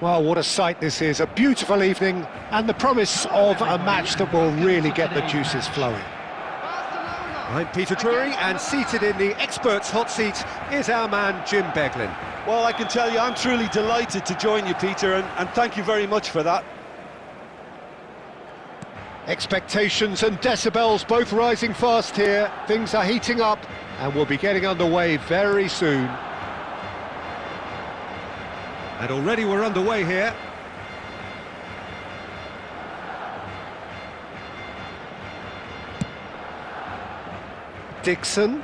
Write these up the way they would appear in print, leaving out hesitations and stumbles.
Well, what a sight this is, a beautiful evening and the promise of a match that will really get the juices flowing. I'm Peter Drury, and seated in the experts' hot seat is our man Jim Beglin. Well, I can tell you I'm truly delighted to join you, Peter, and thank you very much for that. Expectations and decibels both rising fast here. Things are heating up and we'll be getting underway very soon. And already we're underway here. Dixon.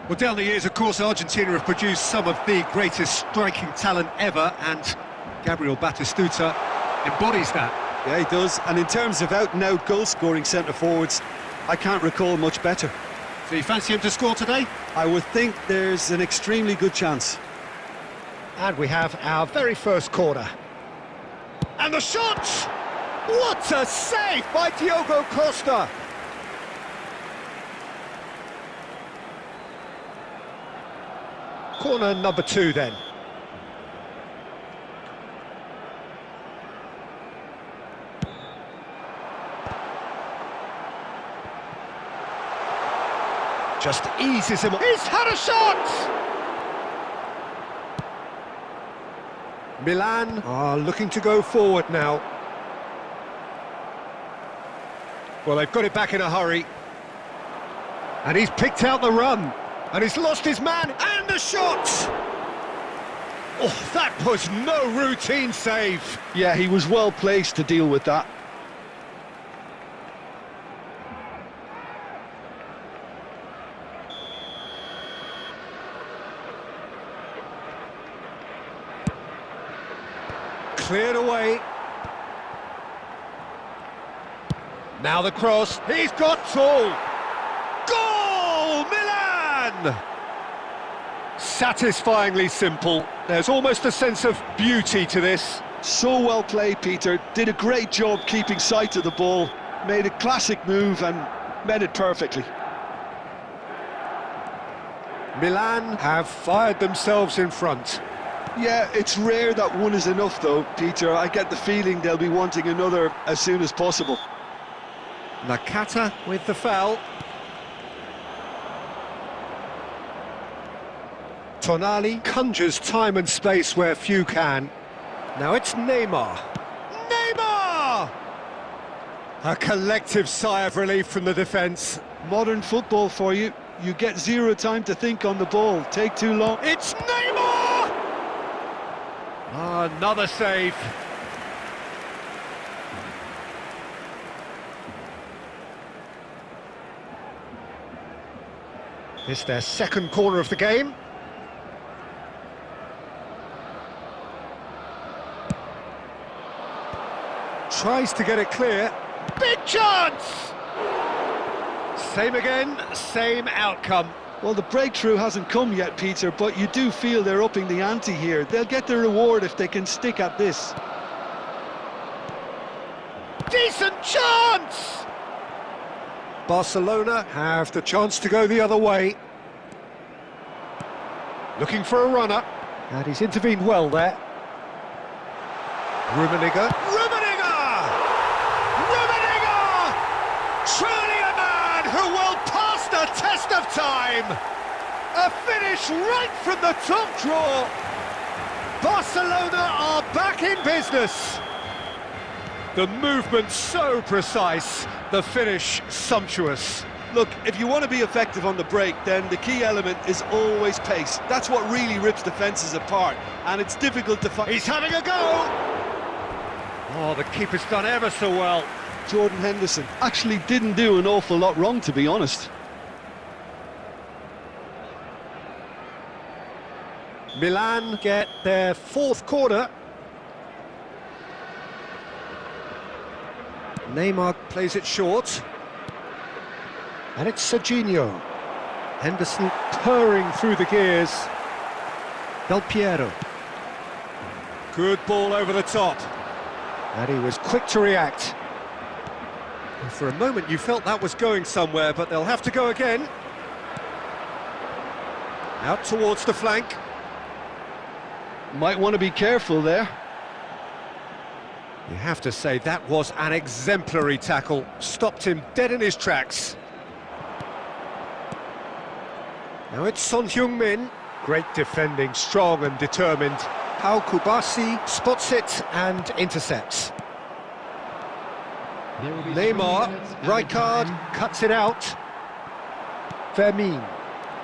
Well, down the years, of course, Argentina have produced some of the greatest striking talent ever, and Gabriel Batistuta embodies that. Yeah, he does. And in terms of out-and-out goal-scoring centre-forwards, I can't recall much better. So you fancy him to score today? I would think there's an extremely good chance. And we have our very first corner. And the shot! What a save by Diogo Costa! Corner number 2 then. Just eases him. He's had a shot! Milan are looking to go forward now. Well, they've got it back in a hurry. And he's picked out the run. And he's lost his man, and the shot! Oh, that was no routine save. Yeah, he was well placed to deal with that. Cleared away. Now the cross, he's got all. Goal, Milan! Satisfyingly simple. There's almost a sense of beauty to this. So well played, Peter. Did a great job keeping sight of the ball. Made a classic move and met it perfectly. Milan have fired themselves in front. Yeah, it's rare that one is enough though, Peter. I get the feeling they'll be wanting another as soon as possible. Nakata with the foul. Tonali conjures time and space where few can. Now it's Neymar. Neymar! A collective sigh of relief from the defence. Modern football for you. You get zero time to think on the ball. Take too long. It's Neymar! Another save. It's their second corner of the game. Tries to get it clear. Big chance! Same again, same outcome. Well, the breakthrough hasn't come yet, Peter, but you do feel they're upping the ante here. They'll get their reward if they can stick at this. Decent chance! Barcelona have the chance to go the other way. Looking for a runner, and he's intervened well there. Rummenigge. Rummenigge! Rummenigge! Truly a man who will pass the test of time! A finish right from the top drawer! Barcelona are back in business! The movement so precise, the finish sumptuous. Look, if you want to be effective on the break, then the key element is always pace. That's what really rips defences apart, and it's difficult to find. He's having a go! Oh, the keeper's done ever so well. Jordan Henderson actually didn't do an awful lot wrong, to be honest. Milan get their fourth corner. Neymar plays it short. And it's Serginho. Henderson purring through the gears. Del Piero. Good ball over the top. And he was quick to react. And for a moment you felt that was going somewhere, but they'll have to go again. Out towards the flank. Might want to be careful there. You have to say that was an exemplary tackle. Stopped him dead in his tracks. Now it's Son Heung-min. Great defending, strong and determined. Pau Kubasi spots it and intercepts. Neymar, Rijkaard cuts it out. Fermin.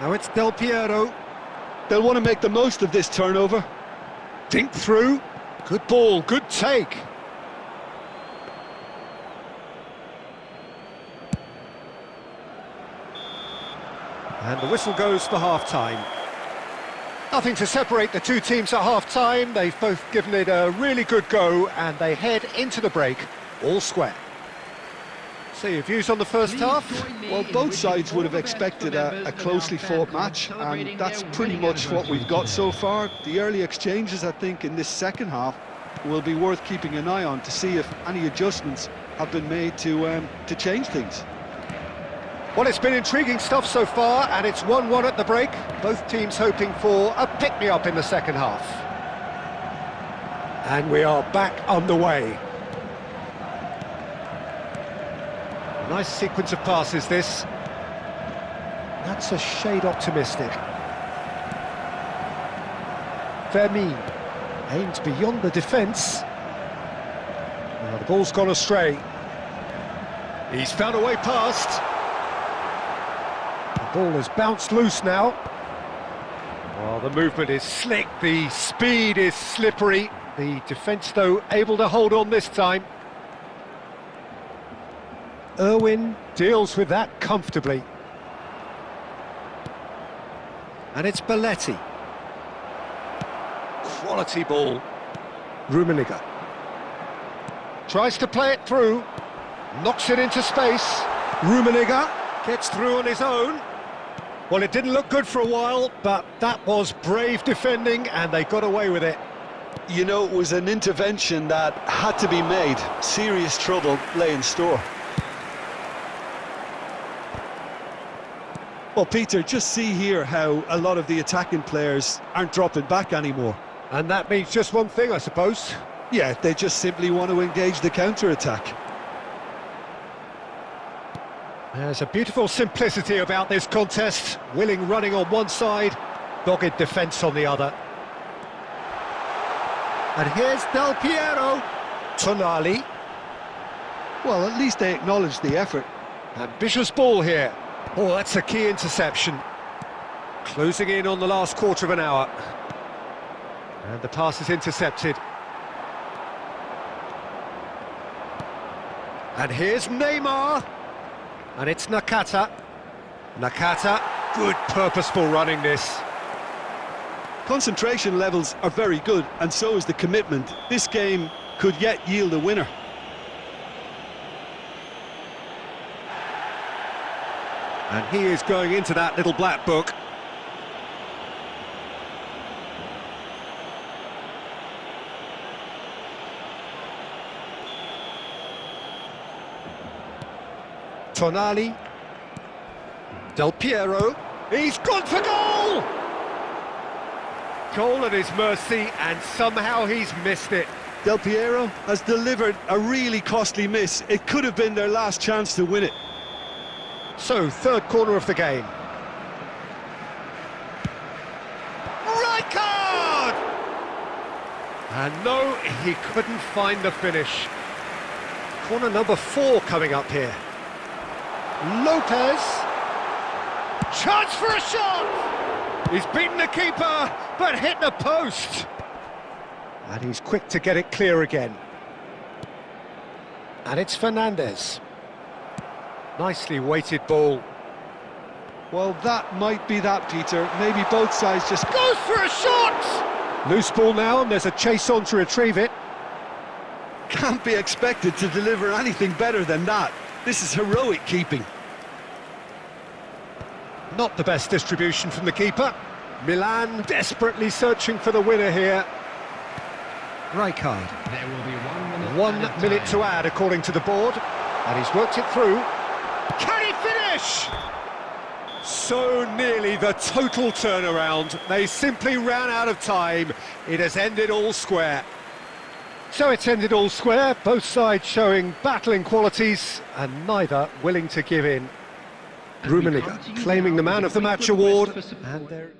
Now it's Del Piero. They'll want to make the most of this turnover. Dink through. Good ball, good take. And the whistle goes for half-time. Nothing to separate the two teams at half-time. They've both given it a really good go, and they head into the break all square. So your views on the first half? Well, both sides would have expected a closely fought match, and that's pretty much what we've got so far. The early exchanges, I think, in this second half will be worth keeping an eye on to see if any adjustments have been made to change things. Well, it's been intriguing stuff so far, and it's 1-1 at the break. Both teams hoping for a pick-me-up in the second half. And we are back underway. Nice sequence of passes, this. That's a shade optimistic. Fermin aimed beyond the defence. Now the ball's gone astray. He's found a way past. The ball has bounced loose now. Oh, the movement is slick, the speed is slippery. The defence, though, able to hold on this time. Irwin deals with that comfortably. And it's Belletti. Quality ball. Rummenigge. Tries to play it through. Knocks it into space. Rummenigge gets through on his own. Well, it didn't look good for a while, but that was brave defending, and they got away with it. You know, it was an intervention that had to be made. Serious trouble lay in store. Well, Peter, just see here how a lot of the attacking players aren't dropping back anymore. And that means just one thing, I suppose. Yeah, they just simply want to engage the counter-attack. There's a beautiful simplicity about this contest. Willing running on one side, dogged defence on the other. And here's Del Piero. Tonali. Well, at least they acknowledge the effort. Ambitious ball here. Oh, that's a key interception. Closing in on the last quarter of an hour. And the pass is intercepted. And here's Neymar. And it's Nakata. Nakata, good purposeful running this. Concentration levels are very good, and so is the commitment. This game could yet yield a winner. And he is going into that little black book. Tonali. Del Piero. He's gone for goal! Goal at his mercy, and somehow he's missed it. Del Piero has delivered a really costly miss. It could have been their last chance to win it. So, third corner of the game. Rijkaard! And no, he couldn't find the finish. Corner number 4 coming up here. Lopez. Chance for a shot! He's beaten the keeper, but hit the post. And he's quick to get it clear again. And it's Fernandez. Nicely weighted ball. Well, that might be that, Peter. Maybe both sides just... Goes for a shot! Loose ball now, and there's a chase on to retrieve it. Can't be expected to deliver anything better than that. This is heroic keeping. Not the best distribution from the keeper. Milan desperately searching for the winner here. Rijkaard. There will be 1 minute to add, according to the board. And he's worked it through. Can he finish? So nearly the total turnaround. They simply ran out of time. It has ended all square. So it's ended all square, both sides showing battling qualities and neither willing to give in. Rummenigge claiming the Man of the Match award, and there...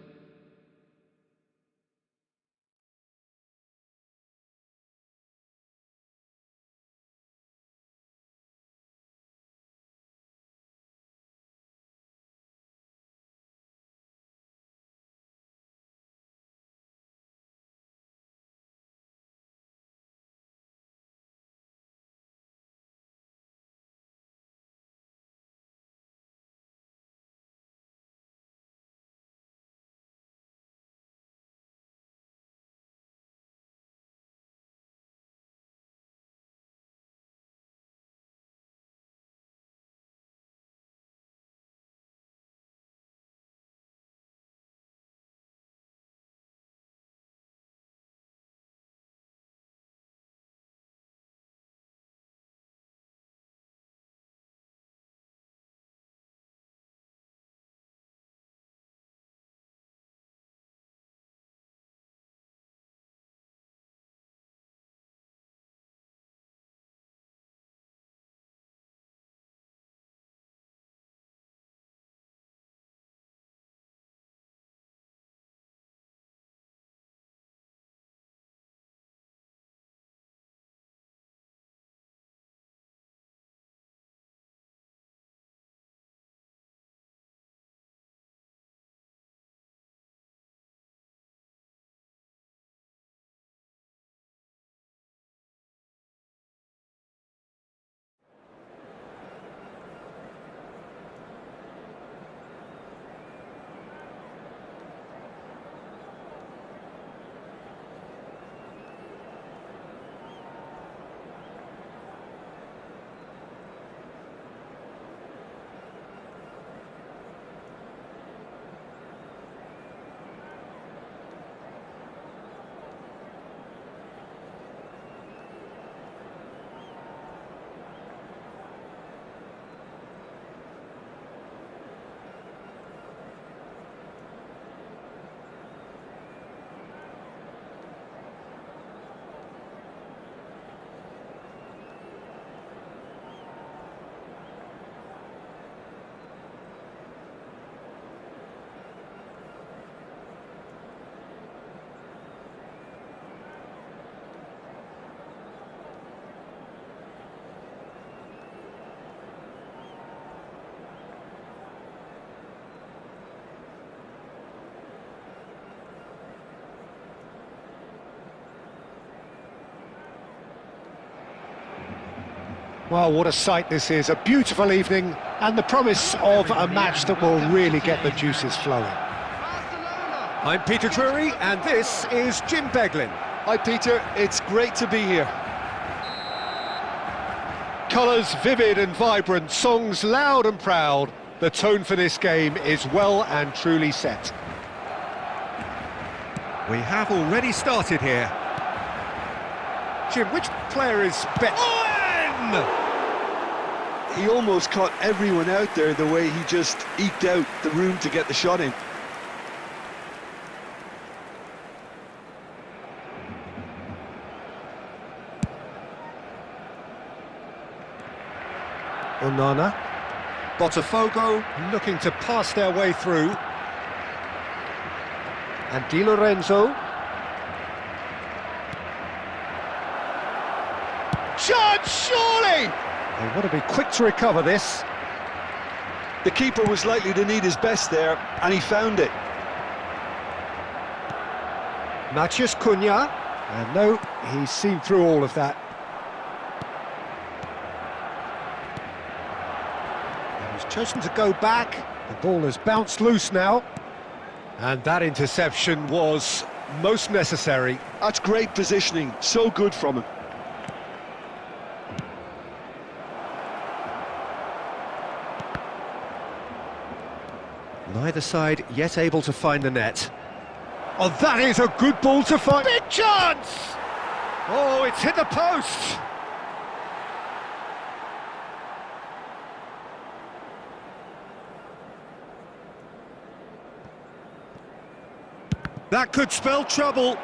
Well, what a sight this is, a beautiful evening and the promise of a match that will really get the juices flowing. I'm Peter Drury and this is Jim Beglin. Hi Peter, it's great to be here. Colours vivid and vibrant, songs loud and proud. The tone for this game is well and truly set. We have already started here. Jim, which player is better? He almost caught everyone out there the way he just eked out the room to get the shot in. Onana. Botafogo looking to pass their way through. And Di Lorenzo. Chance, surely! They want to be quick to recover this. The keeper was likely to need his best there, and he found it. Matheus Cunha. And no, he's seen through all of that. He's chosen to go back. The ball has bounced loose now. And that interception was most necessary. That's great positioning, so good from him. Neither side yet able to find the net. Oh, that is a good ball to find. Big chance! Oh, it's hit the post. That could spell trouble.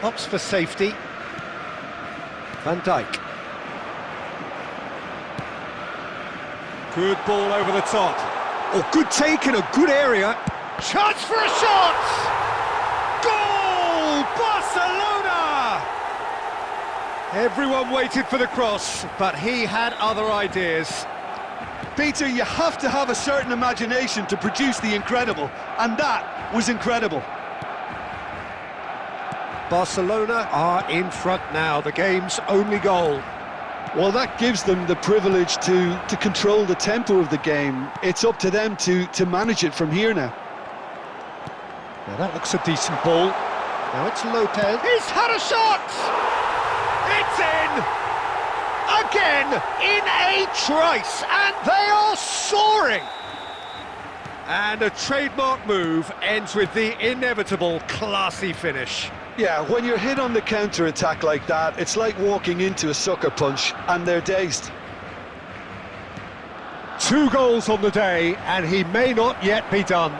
Opts for safety. Van Dijk. Good ball over the top. Oh, good take in a good area. Chance for a shot! Goal! Barcelona! Everyone waited for the cross, but he had other ideas. Peter, you have to have a certain imagination to produce the incredible, and that was incredible. Barcelona are in front now, the game's only goal. Well, that gives them the privilege to control the tempo of the game. It's up to them to manage it from here now. Now that looks a decent ball. Now it's Lopez. He's had a shot! It's in! Again, in a trice, and they are soaring! And a trademark move ends with the inevitable classy finish. Yeah, when you're hit on the counter-attack like that, it's like walking into a sucker punch, and they're dazed. 2 goals on the day, and he may not yet be done.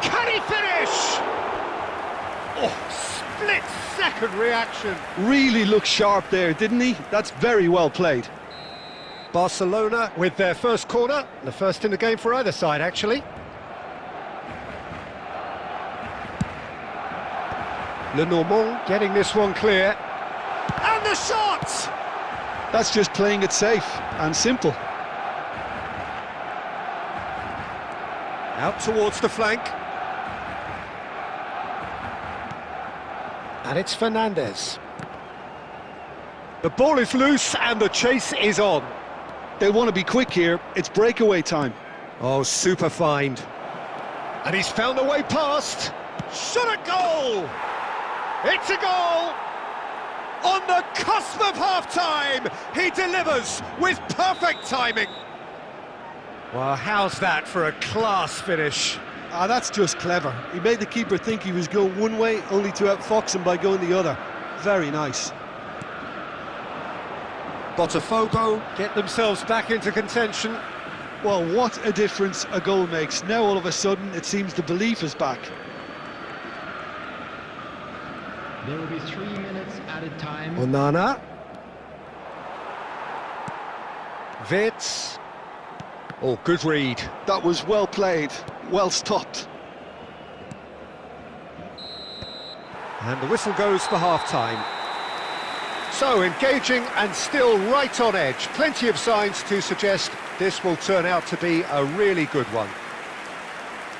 Can he finish? Oh, split-second reaction. Really looked sharp there, didn't he? That's very well played. Barcelona with their first corner, the first in the game for either side, actually. Lenormand getting this one clear. And the shot! That's just playing it safe and simple. Out towards the flank. And it's Fernandez. The ball is loose and the chase is on. They want to be quick here. It's breakaway time. Oh, super find. And he's found a way past. Shot a goal! It's a goal! On the cusp of half-time, he delivers with perfect timing. Well, how's that for a class finish? That's just clever. He made the keeper think he was going one way, only to outfox him by going the other. Very nice. Botafogo get themselves back into contention. Well, what a difference a goal makes. Now all of a sudden it seems the belief is back. There will be 3 minutes added time. Onana. Wits. Oh, good read. That was well played, well stopped. And the whistle goes for half-time. So, engaging and still right on edge. Plenty of signs to suggest this will turn out to be a really good one.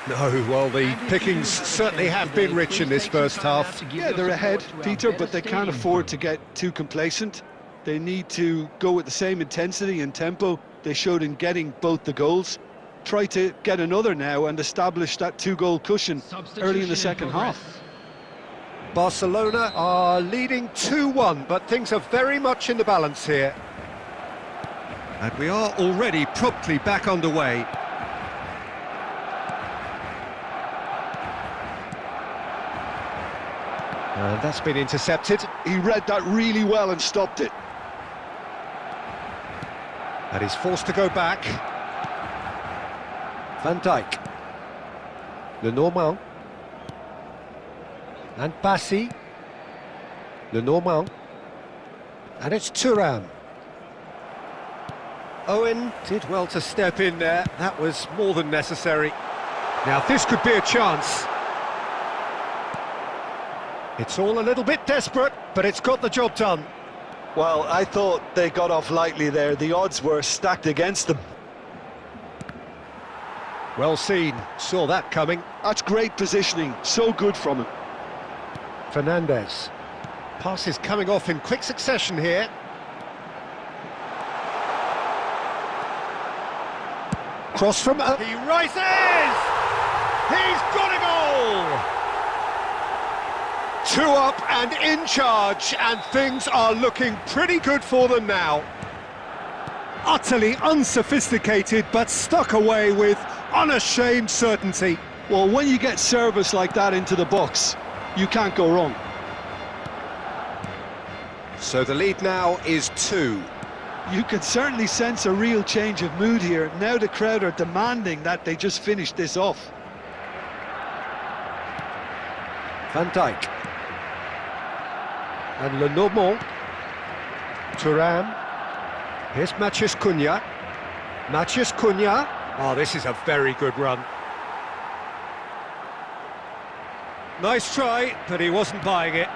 No, well, the pickings certainly have been rich in this first half. Yeah, they're ahead, Peter, but they can't afford to get too complacent. They need to go with the same intensity and tempo they showed in getting both the goals. Try to get another now and establish that 2-goal cushion early in the second half. Barcelona are leading 2-1, but things are very much in the balance here. And we are already promptly back underway. And that's been intercepted. He read that really well and stopped it. And he's forced to go back. Van Dijk. Lenormand. And Bassi. Lenormand. And it's Thuram. Owen did well to step in there. That was more than necessary. Now this could be a chance. It's all a little bit desperate, but it's got the job done. Well, I thought they got off lightly there. The odds were stacked against them. Well seen, saw that coming. That's great positioning, so good from him. Fernandez. Passes coming off in quick succession here. Cross from... He rises! He's got a goal! 2 up and in charge, and things are looking pretty good for them now. Utterly unsophisticated, but stuck away with unashamed certainty. Well, when you get service like that into the box, you can't go wrong. So the lead now is 2. You can certainly sense a real change of mood here. Now the crowd are demanding that they just finish this off. Van Dijk. And Lenormand. Thuram. Here's Matheus Cunha. Matheus Cunha. Oh, this is a very good run. Nice try, but he wasn't buying it.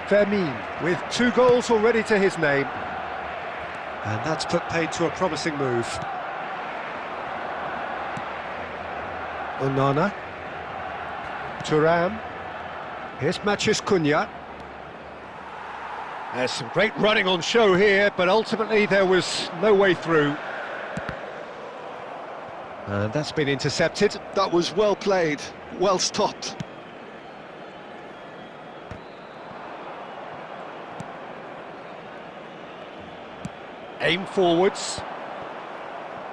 Fermin, with 2 goals already to his name. And that's put paid to a promising move. Onana. Thuram. Here's Matheus Cunha. There's some great running on show here, but ultimately there was no way through. And that's been intercepted. That was well played, well stopped. Aim forwards.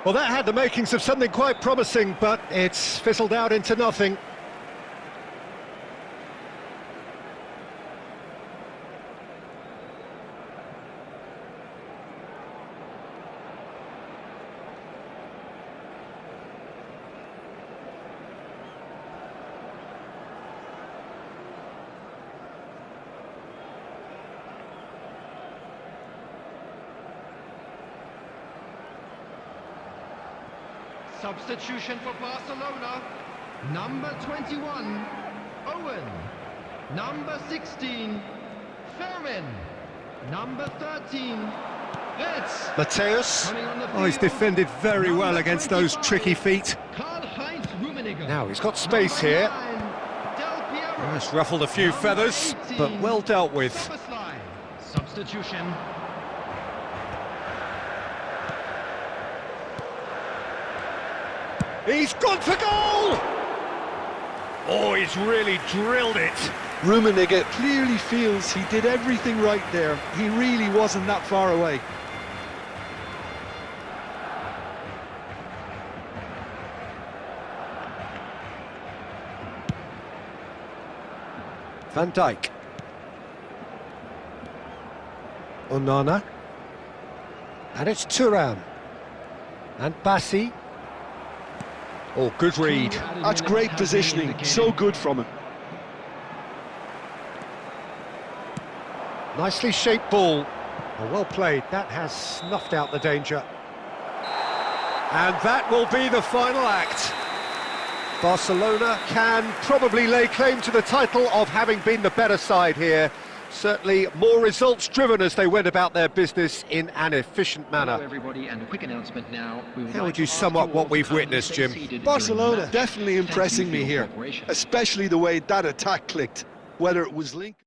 Well, that had the makings of something quite promising, but it's fizzled out into nothing. Substitution for Barcelona. Number 21, Owen. Number 16, Fermin. Number 13, Retz. Mateus. Oh, he's defended very well against those tricky feet. Now he's got space here. Just ruffled a few feathers, but well dealt with. Substitution. He's gone for goal! Oh, he's really drilled it. Rummenigge clearly feels he did everything right there. He really wasn't that far away. Van Dijk. Onana. And it's Thuram. And Bassi. Oh, good read. That's great positioning, so good from him. Nicely shaped ball. Oh, well played, that has snuffed out the danger. And that will be the final act. Barcelona can probably lay claim to the title of having been the better side here. Certainly more results-driven as they went about their business in an efficient manner. Hello everybody, and a quick announcement now. How would you sum up what we've witnessed, Jim? Barcelona definitely impressing me here, especially the way that attack clicked, whether it was linked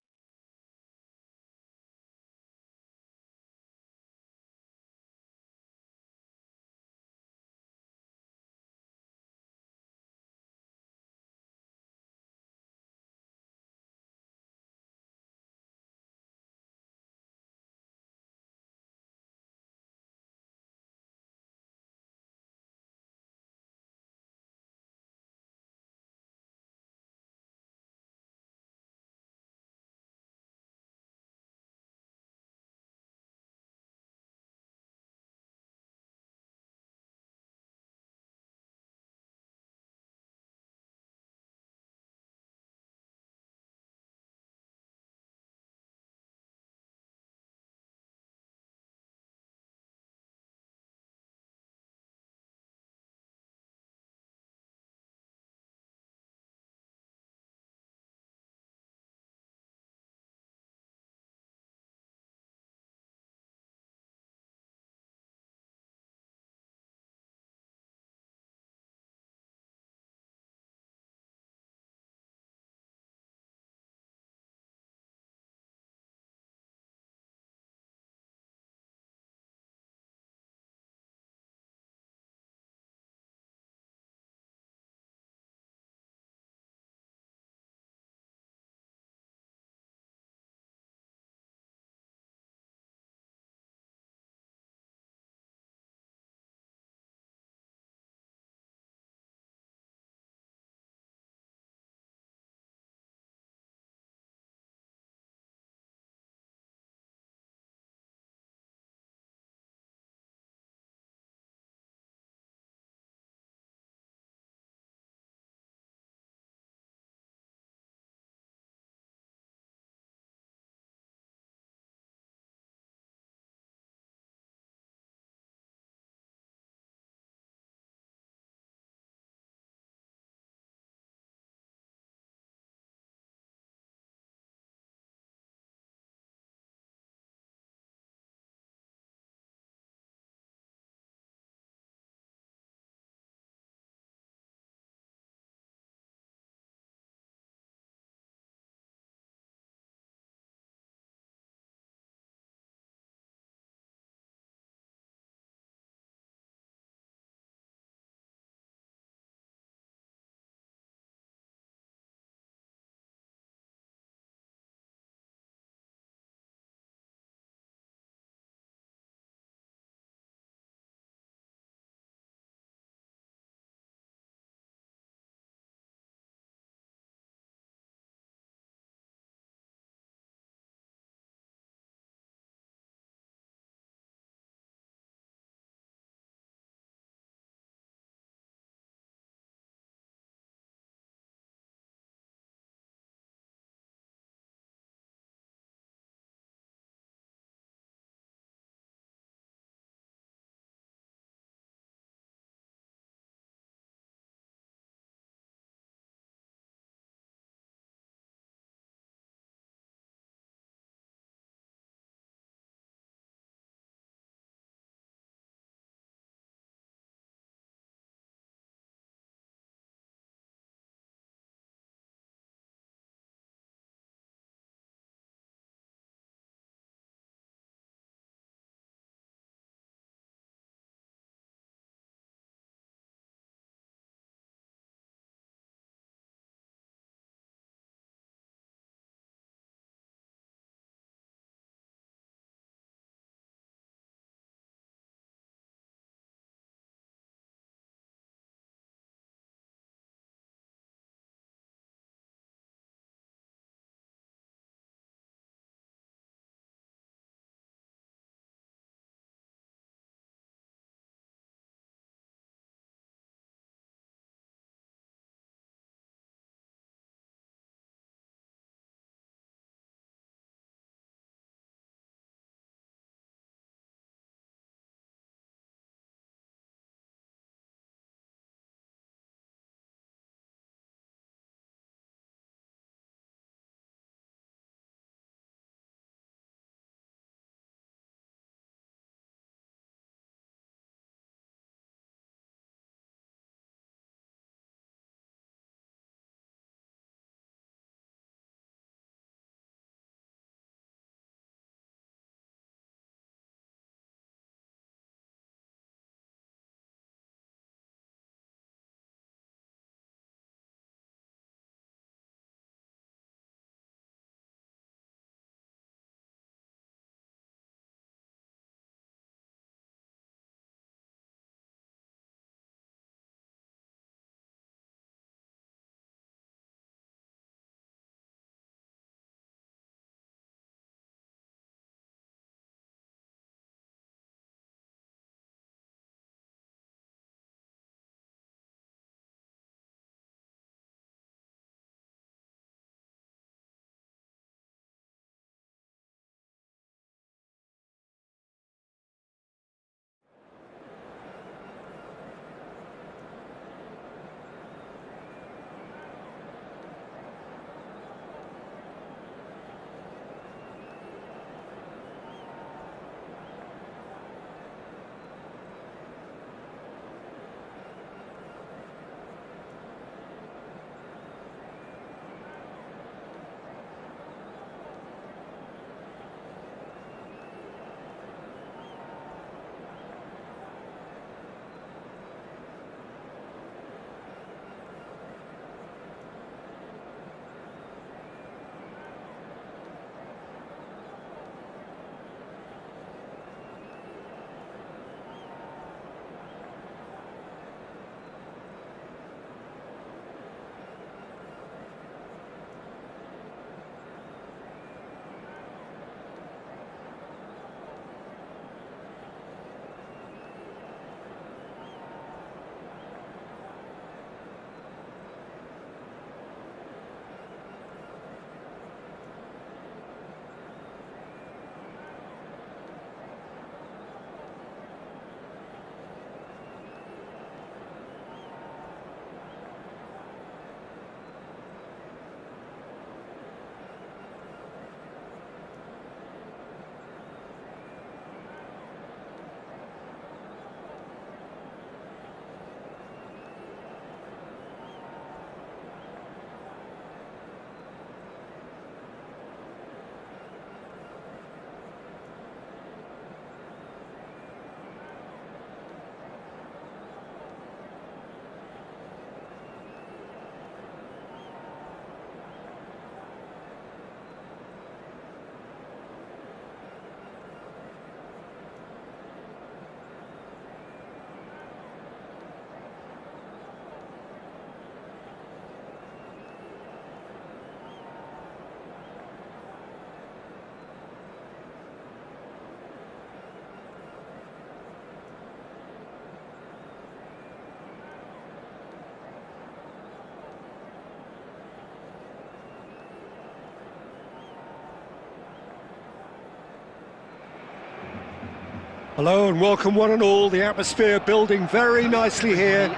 Hello and welcome one and all. The atmosphere building very nicely here.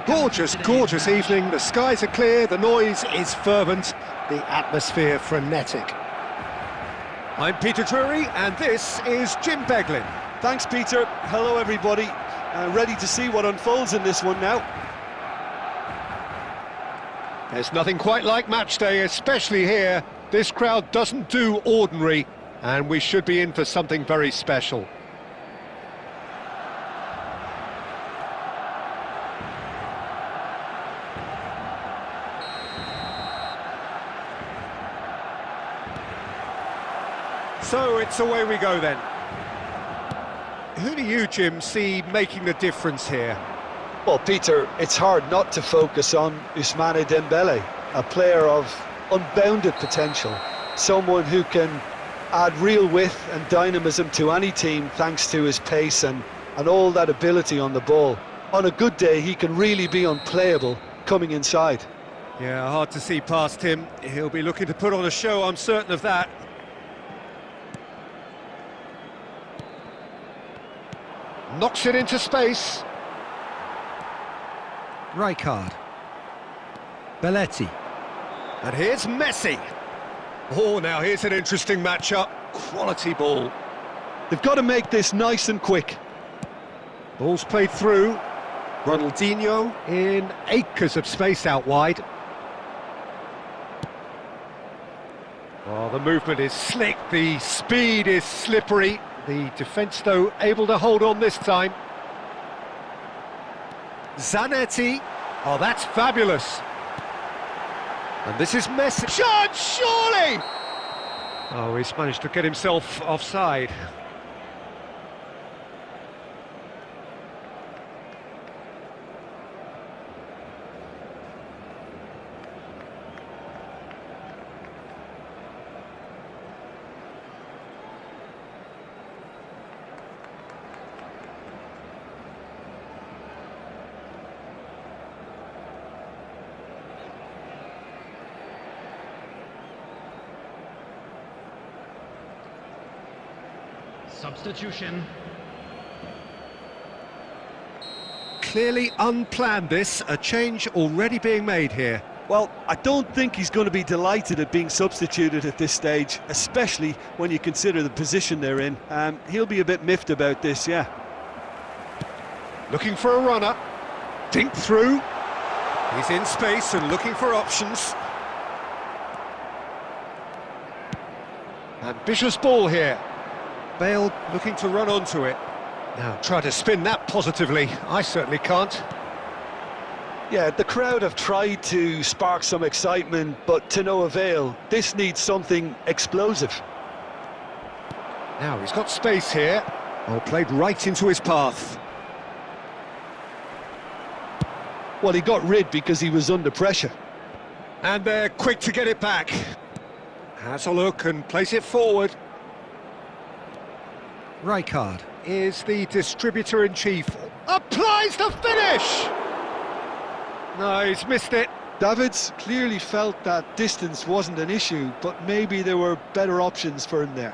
Gorgeous, gorgeous evening. The skies are clear, the noise is fervent, the atmosphere frenetic. I'm Peter Drury and this is Jim Beglin. Thanks, Peter. Hello, everybody. Ready to see what unfolds in this one now. There's nothing quite like match day, especially here. This crowd doesn't do ordinary, and we should be in for something very special. So it's away we go then. Who do you, Jim, see making the difference here? Well, Peter, it's hard not to focus on Ousmane Dembele, a player of unbounded potential, someone who can add real width and dynamism to any team thanks to his pace and all that ability on the ball. On a good day, he can really be unplayable coming inside. Yeah, hard to see past him. He'll be looking to put on a show, I'm certain of that. Knocks it into space. Rijkaard. Belletti. And here's Messi. Oh, now here's an interesting matchup. Quality ball. They've got to make this nice and quick. Ball's played through. Ronaldinho in acres of space out wide. Oh, the movement is slick, the speed is slippery. The defence, though, able to hold on this time. Zanetti. Oh, that's fabulous. And this is Messi. Shot, surely! Oh, he's managed to get himself offside. Substitution. Clearly unplanned this, a change already being made here. Well, I don't think he's going to be delighted at being substituted at this stage, especially when you consider the position they're in. He'll be a bit miffed about this, yeah. Looking for a runner. Dink through. He's in space and looking for options. Ambitious ball here. Bale looking to run onto it. Now try to spin that positively. I certainly can't. Yeah, the crowd have tried to spark some excitement, but to no avail. This needs something explosive. Now he's got space here. Oh, played right into his path. Well, he got rid because he was under pressure. And they're quick to get it back. Has a look and place it forward. Rijkaard is the distributor-in-chief. Applies the finish! No, he's missed it. Davids clearly felt that distance wasn't an issue, but maybe there were better options for him there.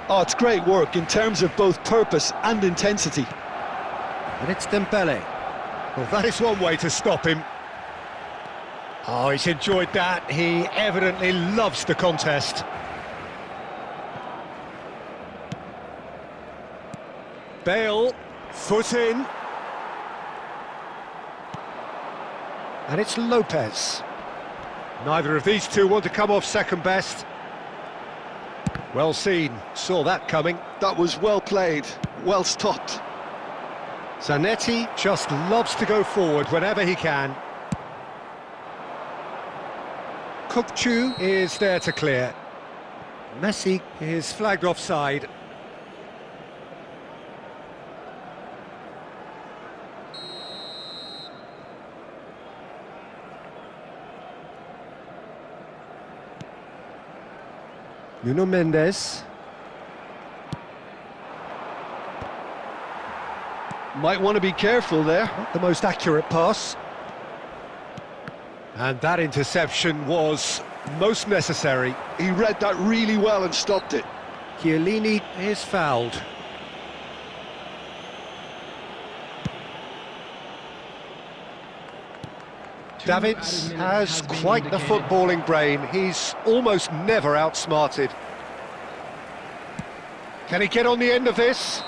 Oh, it's great work in terms of both purpose and intensity. And it's Dembele. Well, that is one way to stop him. Oh, he's enjoyed that. He evidently loves the contest. Bale, foot in. And it's Lopez. Neither of these two want to come off second best. Well seen, saw that coming. That was well played, well stopped. Zanetti just loves to go forward whenever he can. Kupchu is there to clear. Messi is flagged offside. Nuno Mendes. Might want to be careful there. Not the most accurate pass. And that interception was most necessary. He read that really well and stopped it. Chiellini is fouled. Davids has quite the footballing brain. He's almost never outsmarted. Can he get on the end of this?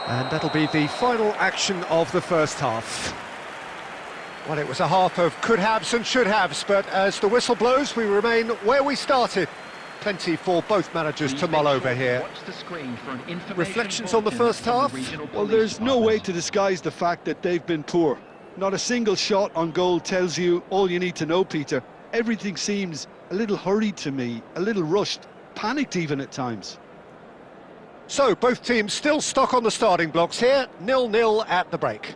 And that'll be the final action of the first half. Well, it was a half of could-haves and should-haves, but as the whistle blows, we remain where we started. Plenty for both managers to mull over here. Reflections on the first half? Well, there's no way to disguise the fact that they've been poor. Not a single shot on goal tells you all you need to know, Peter. Everything seems a little hurried to me, a little rushed, panicked even at times. So, both teams still stuck on the starting blocks here, 0-0 at the break.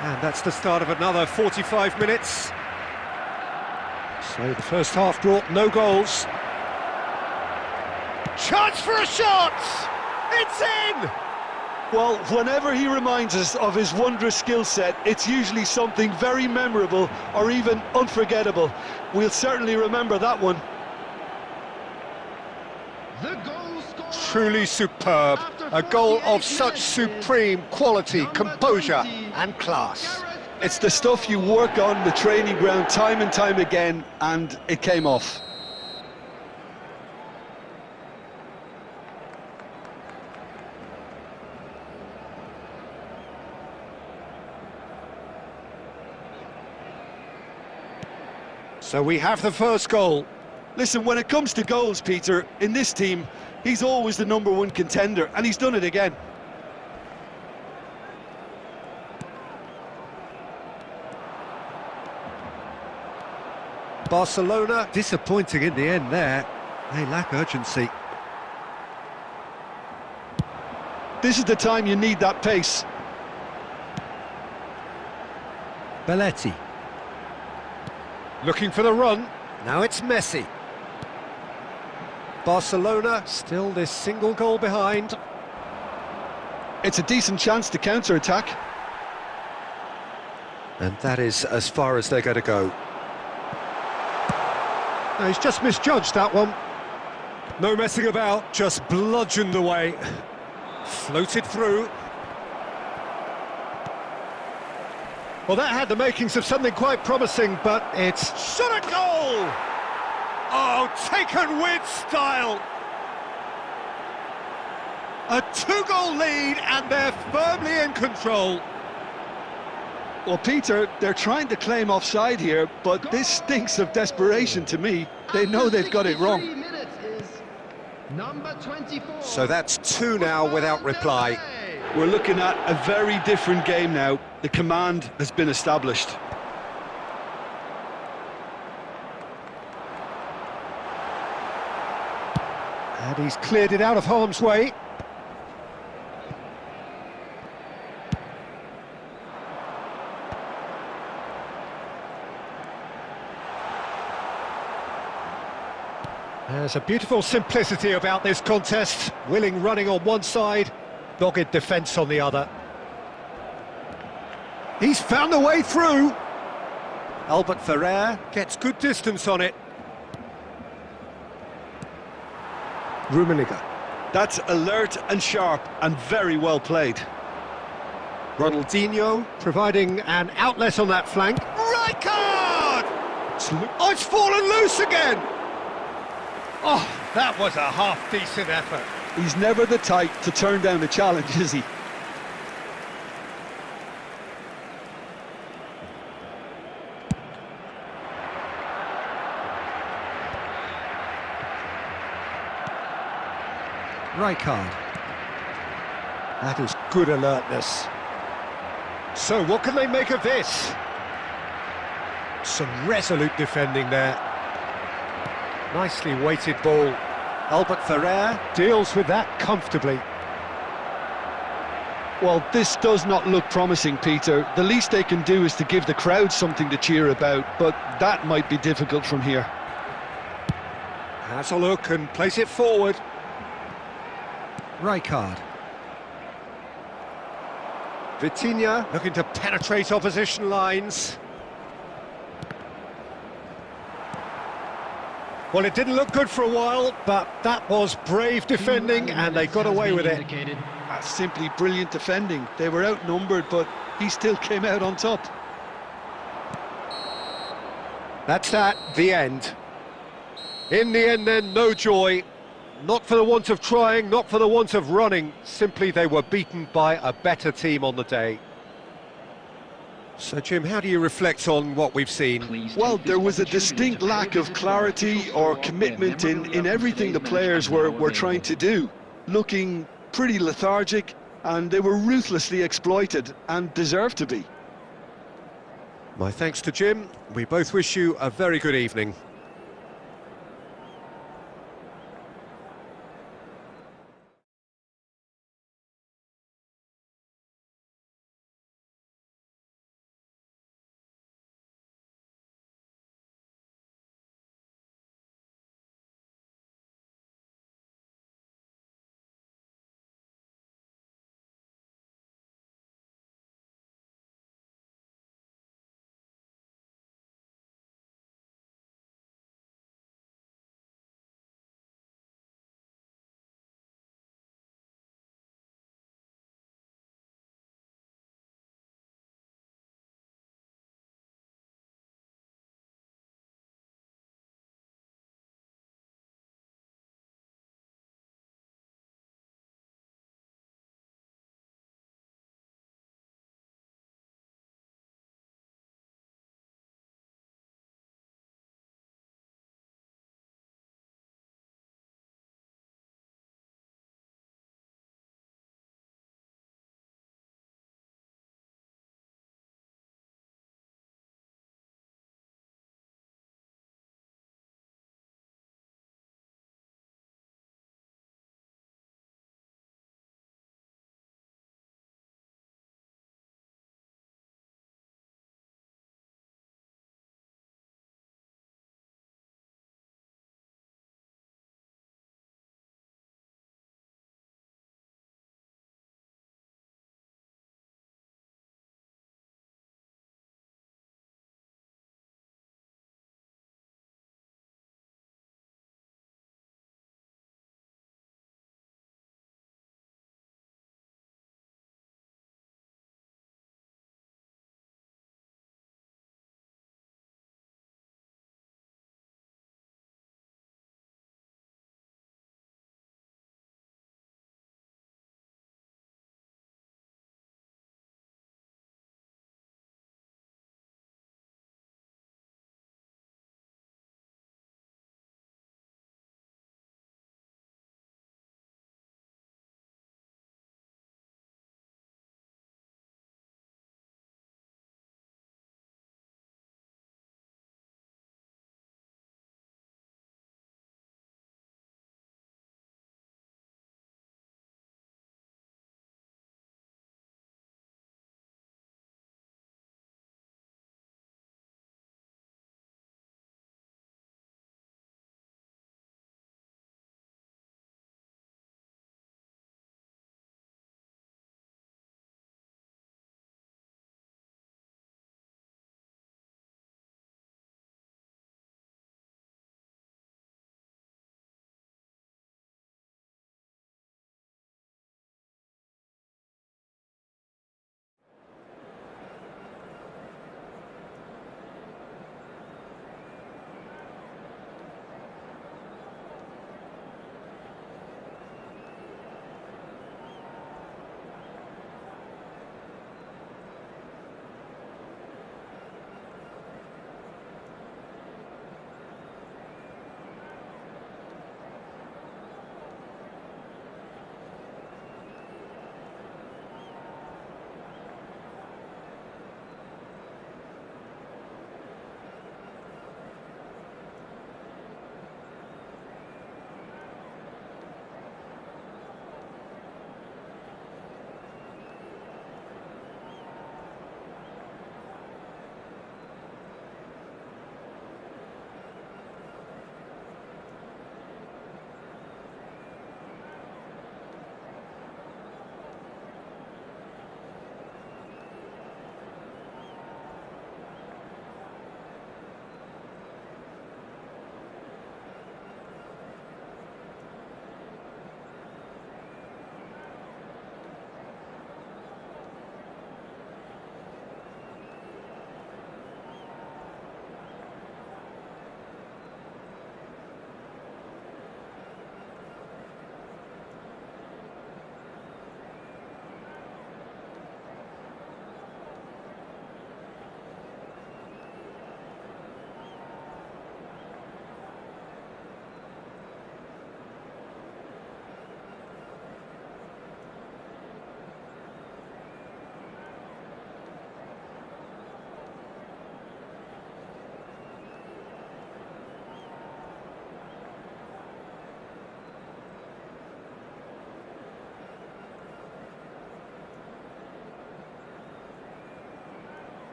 And that's the start of another 45 minutes. So the first half brought no goals. Chance for a shot! It's in! Well, whenever he reminds us of his wondrous skill set, it's usually something very memorable or even unforgettable. We'll certainly remember that one. The goal scorer, Truly superb. A goal of such supreme quality, composure and class. It's the stuff you work on the training ground time and time again, and it came off. So we have the first goal. Listen, when it comes to goals, Peter, in this team, he's always the #1 contender, and he's done it again. Barcelona disappointing in the end there. They lack urgency. This is the time you need that pace. Belletti. Looking for the run. Now it's Messi. Barcelona still this single goal behind. It's a decent chance to counter-attack. And that is as far as they're going to go. No, he's just misjudged that one. No messing about, just bludgeoned away. Floated through. Well, that had the makings of something quite promising, but it's shot at goal! Oh, taken with style! A 2-goal lead, and they're firmly in control. Well, Peter, they're trying to claim offside here, but this stinks of desperation to me. They know they've got it wrong. Number 24. So that's 2 now without reply. We're looking at a very different game now. The command has been established. And he's cleared it out of harm's way. There's a beautiful simplicity about this contest. Willing running on one side, dogged defence on the other. He's found a way through. Albert Ferrer gets good distance on it. Rummenigge. That's alert and sharp and very well played. Ronaldinho providing an outlet on that flank. Right card! Oh, it's fallen loose again! Oh, that was a half-decent effort. He's never the type to turn down a challenge, is he? Rijkaard. That is good alertness. So, what can they make of this? Some resolute defending there. Nicely weighted ball. Albert Ferrer deals with that comfortably. Well, this does not look promising, Peter. The least they can do is to give the crowd something to cheer about, but that might be difficult from here. Has a look and plays it forward. Rijkaard. Vitinha looking to penetrate opposition lines. Well, it didn't look good for a while, but that was brave defending and they got away with it. That's simply brilliant defending. They were outnumbered, but he still came out on top. That's that, the end. In the end then, no joy. Not for the want of trying, not for the want of running. Simply they were beaten by a better team on the day. So, Jim, how do you reflect on what we've seen? Well, there was a distinct lack of clarity or commitment in everything the players were trying to do. Looking pretty lethargic, and they were ruthlessly exploited, and deserved to be. My thanks to Jim. We both wish you a very good evening.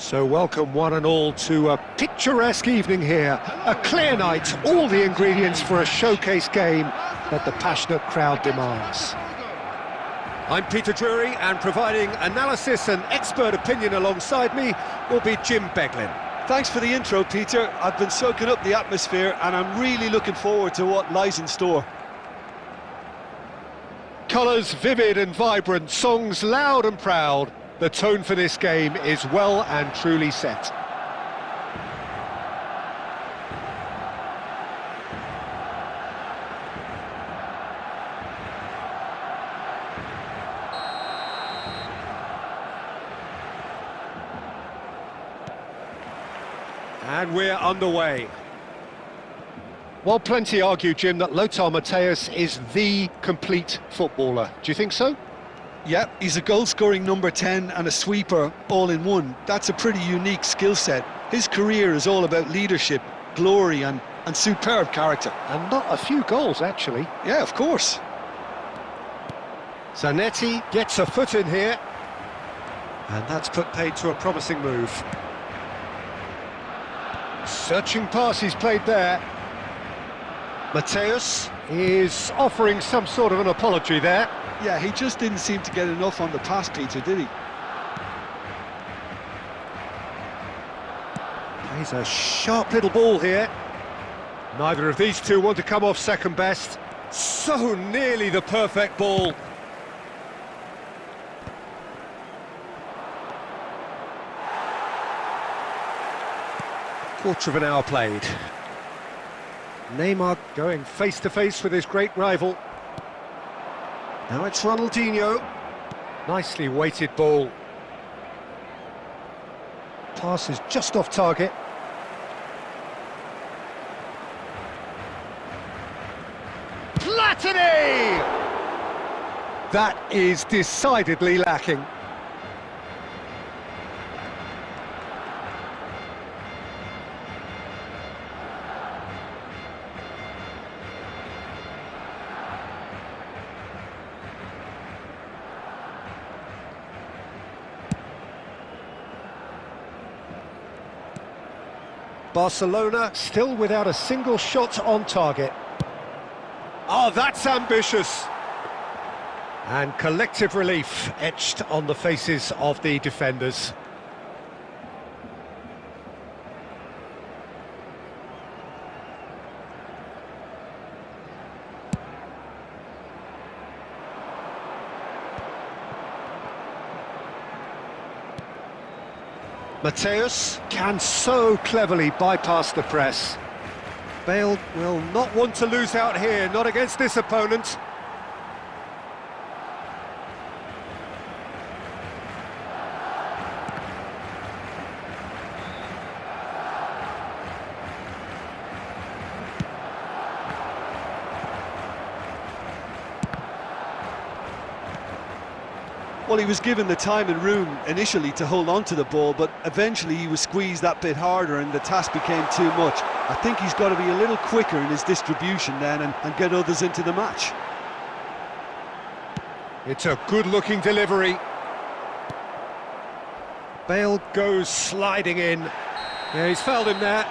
So welcome one and all to a picturesque evening here. A clear night, all the ingredients for a showcase game that the passionate crowd demands. I'm Peter Drury, and providing analysis and expert opinion alongside me will be Jim Beglin. Thanks for the intro, Peter. I've been soaking up the atmosphere and I'm really looking forward to what lies in store. Colours vivid and vibrant, songs loud and proud. The tone for this game is well and truly set. And we're underway. Well, plenty argue, Jim, that Lothar Matthäus is the complete footballer. Do you think so? Yeah, he's a goal-scoring number 10 and a sweeper all in one. That's a pretty unique skill set. His career is all about leadership, glory and superb character. And not a few goals, actually. Yeah, of course. Zanetti gets a foot in here. And that's put paid to a promising move. Searching pass he's played there. Matthäus is offering some sort of an apology there. Yeah, he just didn't seem to get enough on the pass, Peter, did he? Plays a sharp little ball here. Neither of these two want to come off second best. So nearly the perfect ball. Quarter of an hour played. Neymar going face-to-face with his great rival. Now it's Ronaldinho. Nicely weighted ball. Pass is just off target. Platini! That is decidedly lacking. Barcelona still without a single shot on target. Oh, that's ambitious! And collective relief etched on the faces of the defenders. Matthäus can so cleverly bypass the press. Bale will not want to lose out here, not against this opponent. Well, he was given the time and room initially to hold on to the ball, but eventually he was squeezed that bit harder and the task became too much. I think he's got to be a little quicker in his distribution then and get others into the match. It's a good-looking delivery. Bale goes sliding in. Yeah, he's fouled him there.